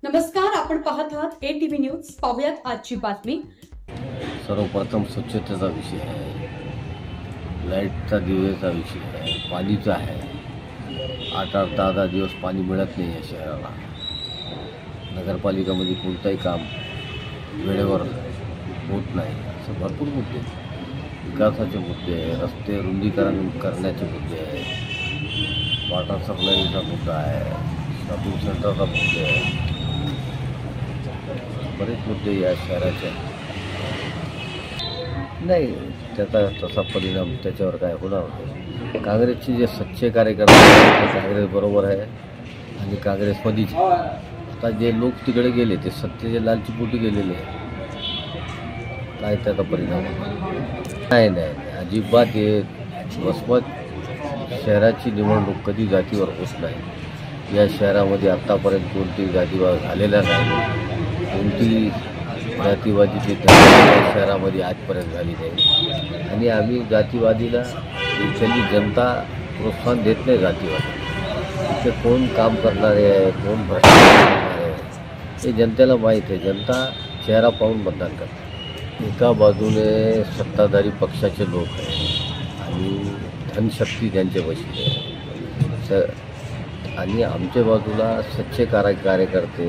नमस्कार, आपण पाहत आहात ATV न्यूज। पाहूयात आजची बातमी। सर्वप्रथम स्वच्छतेचा विषय आहे, लाईटचा दिवेचा विषय आहे, पाणीचा आहे। 8-8, 10-10 दिवस पाणी मिळत नाही या शहराला। नगरपालिकेमध्ये कोणताही काम वेळेवर होत नाही, असे भरपूर मुद्दे आहेत। विकासाचे मुद्दे आहे, रस्ते रुंदीकरण करण्याचे मुद्दे आहेत, वॉटर सप्लायचा मुद्दा आहे, शॉपिंग सेंटरचा मुद्दे आहे, बरेच मुद्दे या शहराचे नाही। त्याचा तसा परिणाम त्याच्यावर काय होणार नाही। काँग्रेसचे जे सच्चे कार्यकर्ते आहेत ते काँग्रेस बरोबर आहे आणि काँग्रेसमध्येच आता जे लोक तिकडे गेले ते सत्तेचे लालचीपोटी गेलेले आहे। काय त्याचा परिणाम नाही नाही अजिबात हे वसमत शहराची निवडणूक कधी जातीवर होत नाही। या शहरामध्ये आत्तापर्यंत कोणती जातीवाद झालेला नाही, कोणती जातीवादीची शहरामध्ये आजपर्यंत झाली नाही आणि आम्ही जातीवादीला इथली जनता प्रोत्साहन देत नाही। जातीवादी इथे कोण काम करणारे आहे, कोण भ्रष्टाचार करणारे आहे हे जनतेला माहीत आहे। जनता चेहरा पाहून मतदान करते। एका बाजूने सत्ताधारी पक्षाचे लोक आहेत आणि धनशक्ती त्यांच्या वशी आहे आणि आमच्या बाजूला सच्चे कार्यकर्ते,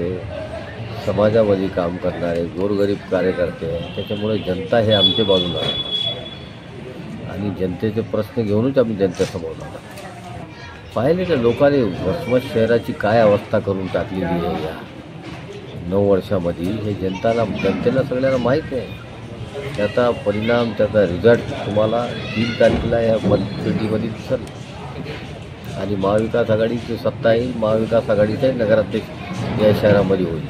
समाजामध्ये काम करणारे गोरगरीब कार्यकर्ते आहेत। त्याच्यामुळे जनता हे आमच्या बाजूला आहे आणि जनतेचे प्रश्न घेऊनच आम्ही जनतेसमोर जाणार। पाहिले तर लोकांनी वसमत शहराची काय अवस्था करून टाकलेली आहे या 9 वर्षामध्ये, हे जनतेला सगळ्यांना माहीत आहे। त्याचा परिणाम, त्याचा रिझल्ट तुम्हाला 3 तारखेला या मतपेटीमध्ये दिसेल आणि महाविकास आघाडीची सत्ता येईल। महाविकास आघाडीचाही नगराध्यक्ष या शहरामध्ये होईल।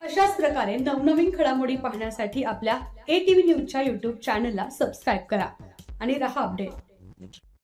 अशाच प्रकारे नवनवीन घडामोडी पाहण्यासाठी आपल्या ATV न्यूजच्या YouTube चॅनलला सबस्क्राइब करा आणि रहा अपडेट।